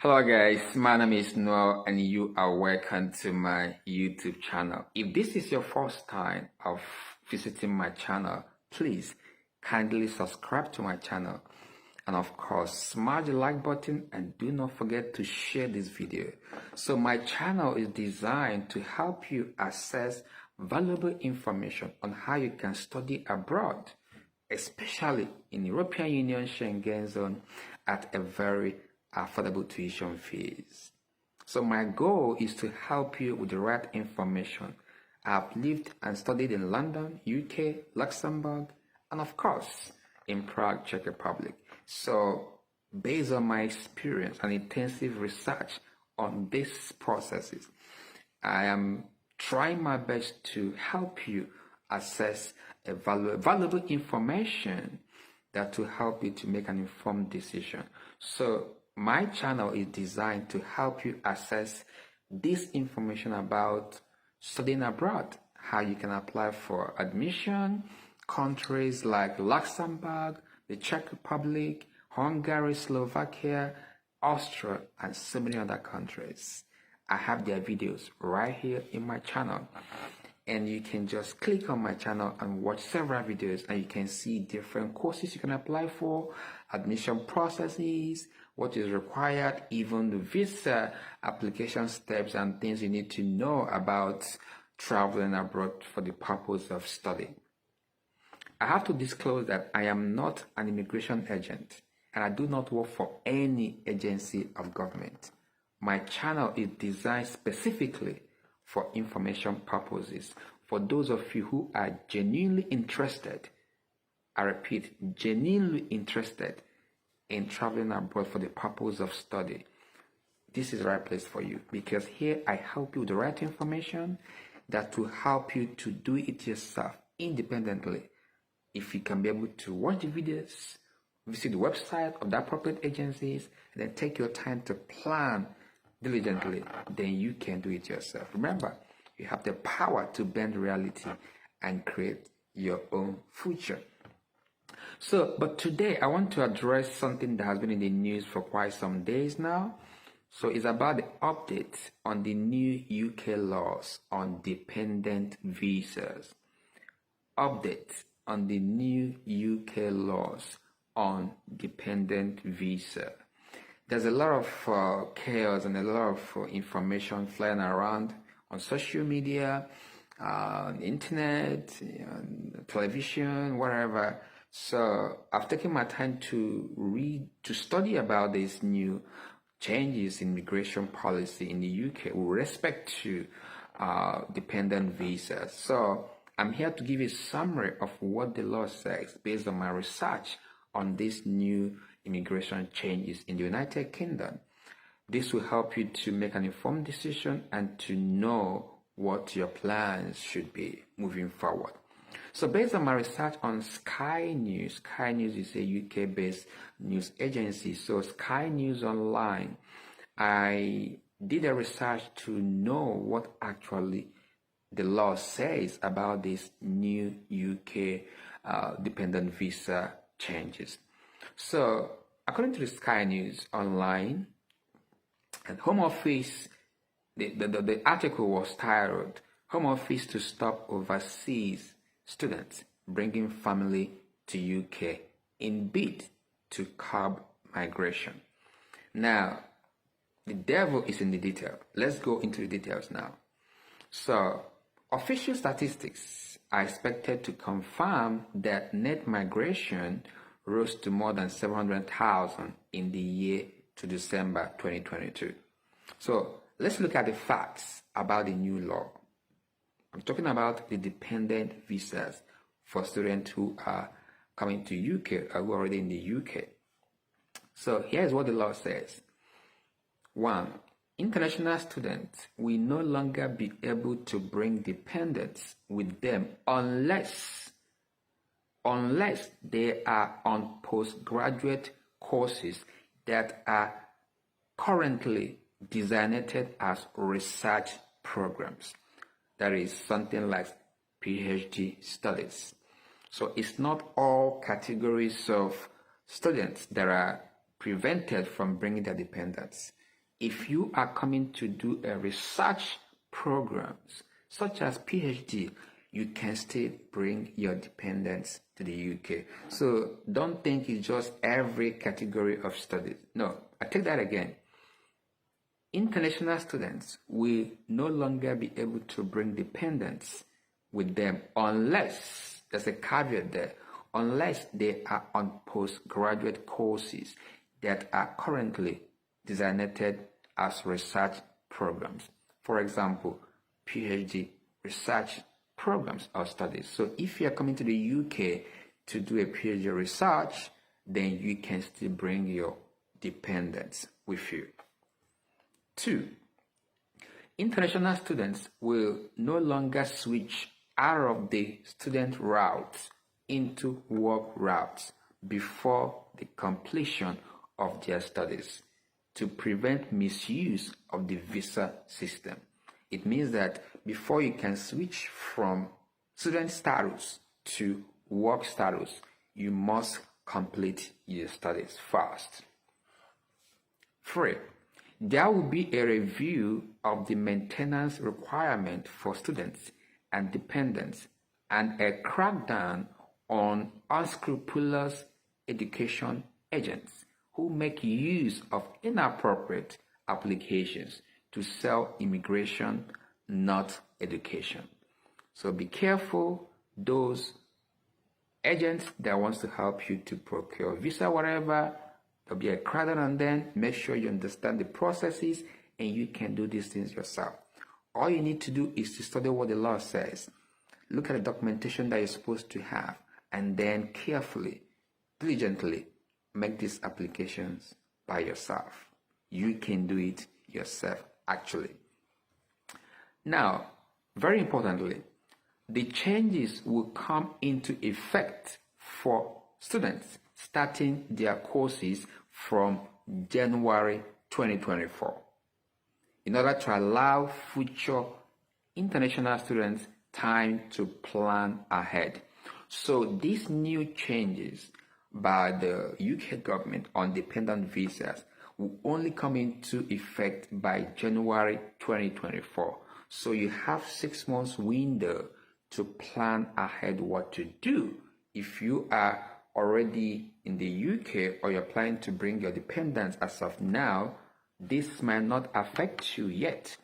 Hello guys, my name is Noel and you are welcome to my YouTube channel. If this is your first time of visiting my channel, please kindly subscribe to my channel and of course smash the like button and do not forget to share this video. So my channel is designed to help you access valuable information on how you can study abroad, especially in European Union Schengen zone at a very affordable tuition fees. So my goal is to help you with the right information. I've lived and studied in London, UK, Luxembourg, and of course in Prague, Czech Republic. So based on my experience and intensive research on these processes, I am trying my best to help you access a valuable information that will help you to make an informed decision. So my channel is designed to help you access this information about studying abroad, how you can apply for admission, countries like Luxembourg, the Czech Republic, Hungary, Slovakia, Austria, and so many other countries. I have their videos right here in my channel. And you can just click on my channel and watch several videos and you can see different courses you can apply for, admission processes, what is required, even the visa application steps and things you need to know about traveling abroad for the purpose of study. I have to disclose that I am not an immigration agent and I do not work for any agency of government. My channel is designed specifically for information purposes, for those of you who are genuinely interested, I repeat, genuinely interested in traveling abroad for the purpose of study. This is the right place for you because here I help you with the right information that will help you to do it yourself independently. If you can be able to watch the videos, visit the website of the appropriate agencies, and then take your time to plan diligently, then you can do it yourself. Remember, you have the power to bend reality and create your own future. So, but today I want to address something that has been in the news for quite some days now. So it's about the update on the new UK laws on dependent visas. Update on the new UK laws on dependent visa. There's a lot of chaos and a lot of information flying around on social media, on internet, on television, whatever. So I've taken my time to study about these new changes in immigration policy in the UK with respect to dependent visas. So I'm here to give you a summary of what the law says based on my research on these new immigration changes in the United Kingdom. This will help you to make an informed decision and to know what your plans should be moving forward. So based on my research on Sky News is a UK-based news agency. So Sky News Online, I did a research to know what actually the law says about these new UK dependent visa changes. So, according to the Sky News Online, and Home Office, the article was titled, Home Office to Stop Overseas Students Bringing Family to UK in Bid to Curb Migration. Now, the devil is in the detail. Let's go into the details now. So, official statistics are expected to confirm that net migration rose to more than 700,000 in the year to December 2022. So let's look at the facts about the new law. I'm talking about the dependent visas for students who are coming to UK or who are already in the UK. So here's what the law says. 1. International students will no longer be able to bring dependents with them unless they are on postgraduate courses that are currently designated as research programs. That is something like PhD studies. So it's not all categories of students that are prevented from bringing their dependents. if you are coming to do a research programs such as PhD, you can still bring your dependents to the UK. So don't think it's just every category of studies. No, I take that again. International students will no longer be able to bring dependents with them unless, there's a caveat there, unless they are on postgraduate courses that are currently designated as research programs. For example, PhD research programs or studies. So if you are coming to the UK to do a PhD research, then you can still bring your dependents with you. 2. International students will no longer switch out of the student routes into work routes before the completion of their studies to prevent misuse of the visa system. It means that before you can switch from student status to work status, you must complete your studies first. 3. There will be a review of the maintenance requirement for students and dependents and a crackdown on unscrupulous education agents who make use of inappropriate applications to sell immigration, not education. So be careful, those agents that wants to help you to procure visa, whatever, there'll be a crackdown on them. Make sure you understand the processes and you can do these things yourself. All you need to do is to study what the law says. Look at the documentation that you're supposed to have and then carefully, diligently make these applications by yourself. You can do it yourself, actually. Now, very importantly, the changes will come into effect for students starting their courses from January 2024 in order to allow future international students time to plan ahead. So these new changes by the UK government on dependent visas will only come into effect by January 2024. So you have 6 months window to plan ahead what to do. If you are already in the UK or you're planning to bring your dependents as of now, this might not affect you yet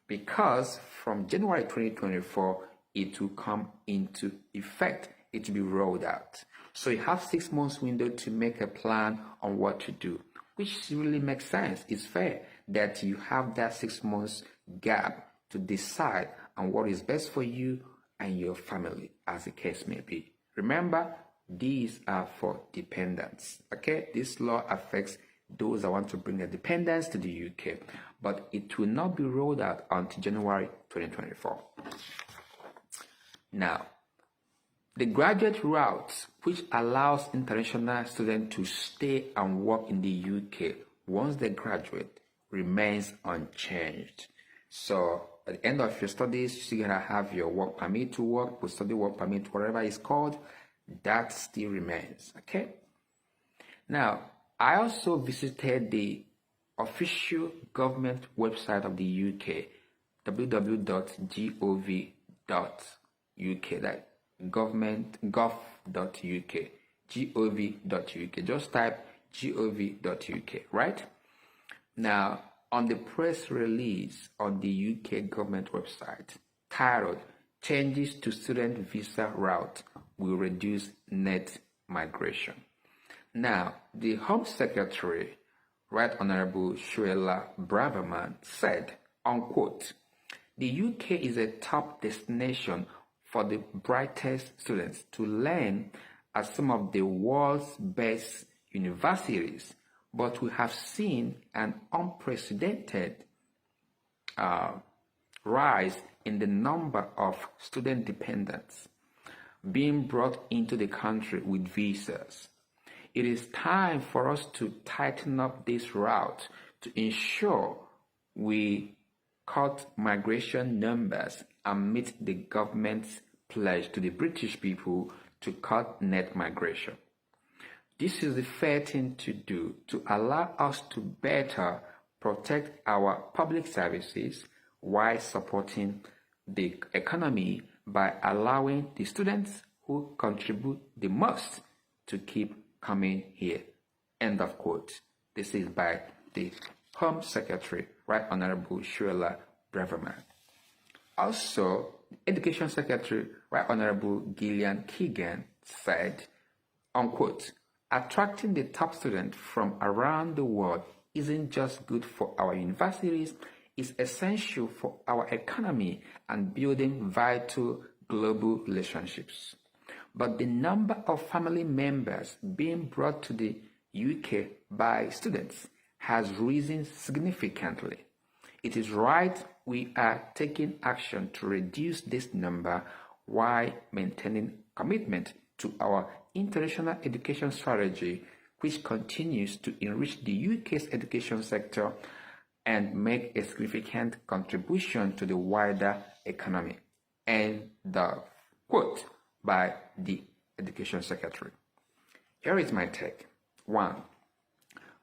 because from January 2024, it will come into effect. It will be rolled out. So you have 6 months window to make a plan on what to do, which really makes sense. It's fair that you have that 6 months gap to decide on what is best for you and your family, as the case may be. Remember, these are for dependents. Okay, this law affects those that want to bring their dependents to the UK, but it will not be rolled out until January 2024. Now, the graduate route, which allows international students to stay and work in the UK once they graduate, remains unchanged. So at the end of your studies, you're going to have your work permit to work, post-study work permit, whatever it's called, that still remains, okay? Now, I also visited the official government website of the UK, www.gov.uk, that gov.uk, gov.uk. Just type gov.uk, right? Now, on the press release on the UK government website titled "Changes to Student Visa Route Will Reduce Net Migration." Now, the Home Secretary, Right Honorable Shuela Braverman, said, unquote, "The UK is a top destination for the brightest students to learn at some of the world's best universities, but we have seen an unprecedented rise in the number of student dependents being brought into the country with visas. It is time for us to tighten up this route to ensure we cut migration numbers and meet the government's pledge to the British people to cut net migration. This is the fair thing to do to allow us to better protect our public services while supporting the economy by allowing the students who contribute the most to keep coming here. End of quote. This is by the Home Secretary, Right Honorable Shuela Breverman. Also, Education Secretary, Right Honorable Gillian Keegan said, unquote, attracting the top students from around the world isn't just good for our universities, it's essential for our economy and building vital global relationships. But the number of family members being brought to the UK by students has risen significantly. It is right we are taking action to reduce this number while maintaining commitment to our international education strategy, which continues to enrich the UK's education sector and make a significant contribution to the wider economy. End the quote by the Education Secretary. Here is my take. 1.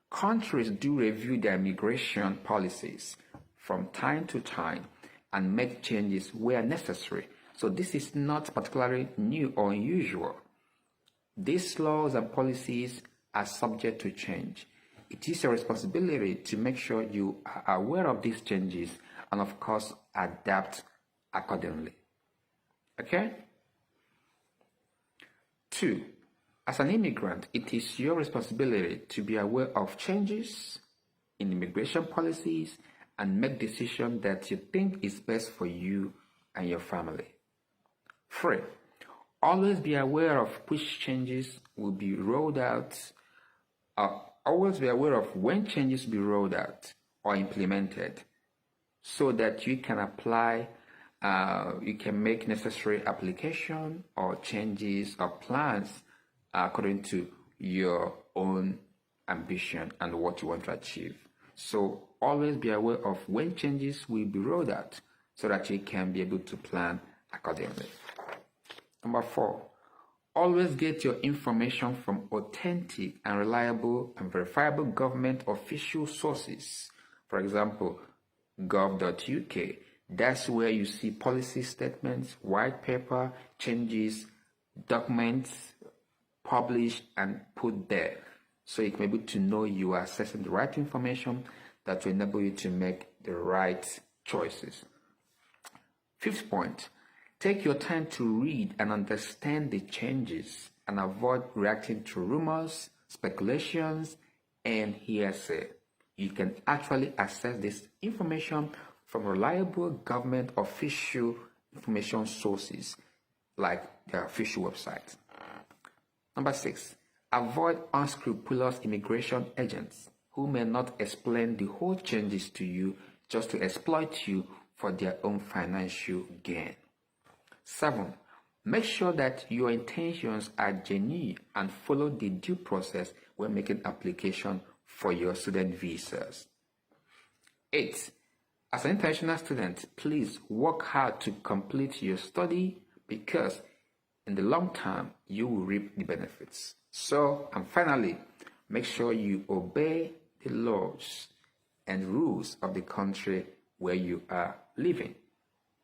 Countries do review their migration policies from time to time and make changes where necessary. So this is not particularly new or unusual. These laws and policies are subject to change. It is your responsibility to make sure you are aware of these changes and, of course, adapt accordingly. Okay? 2. As an immigrant, it is your responsibility to be aware of changes in immigration policies and make decisions that you think is best for you and your family. 3. Always be aware of which changes will be rolled out. Always be aware of when changes will be rolled out or implemented so that you can apply, you can make necessary application or changes or plans according to your own ambition and what you want to achieve. So always be aware of when changes will be rolled out so that you can be able to plan accordingly. Number 4, always get your information from authentic and reliable and verifiable government official sources. For example, gov.uk. That's where you see policy statements, white paper, changes, documents published and put there. So you can be able to know you are accessing the right information that will enable you to make the right choices. 5th point, take your time to read and understand the changes and avoid reacting to rumors, speculations, and hearsay. You can actually access this information from reliable government official information sources like their official website. Number 6, avoid unscrupulous immigration agents who may not explain the whole changes to you just to exploit you for their own financial gain. 7, make sure that your intentions are genuine and follow the due process when making application for your student visas. 8, as an international student, please work hard to complete your study because in the long term, you will reap the benefits. So, and finally, make sure you obey the laws and rules of the country where you are living.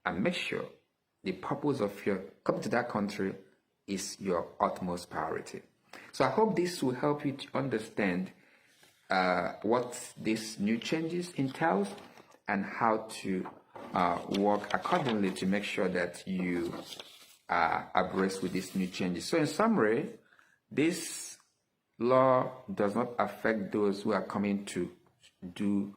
And make sure the purpose of your coming to that country is your utmost priority. So I hope this will help you to understand what these new changes entails and how to work accordingly to make sure that you are abreast with these new changes. So in summary, this law does not affect those who are coming to do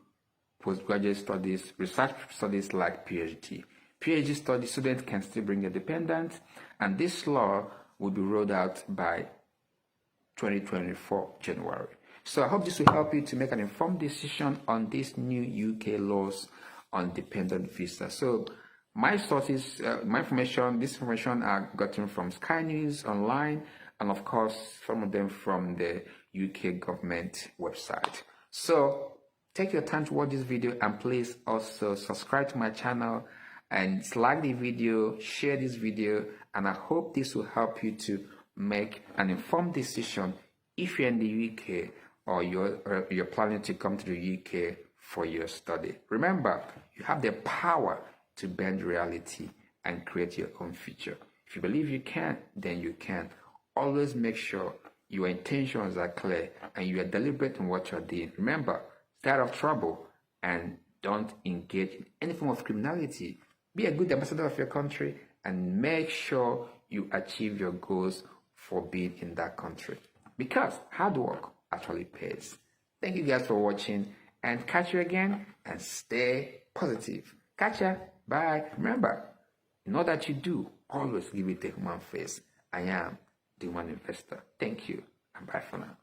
postgraduate studies, research studies like PhD. PhD study students can still bring their dependents, and this law will be rolled out by 2024 January. So I hope this will help you to make an informed decision on these new UK laws on dependent visa. So my sources, this information are gotten from Sky News Online, and of course, some of them from the UK government website. So take your time to watch this video, and please also subscribe to my channel and like the video, share this video, and I hope this will help you to make an informed decision if you're in the UK or you're planning to come to the UK for your study. Remember, you have the power to bend reality and create your own future. If you believe you can, then you can. Always make sure your intentions are clear and you are deliberate in what you're doing. Remember, stay out of trouble and don't engage in any form of criminality. Be a good ambassador of your country and make sure you achieve your goals for being in that country. Because hard work actually pays. Thank you guys for watching and catch you again and stay positive. Catch ya. Bye. Remember, in all that you do, always give it a human face. I am the human investor. Thank you and bye for now.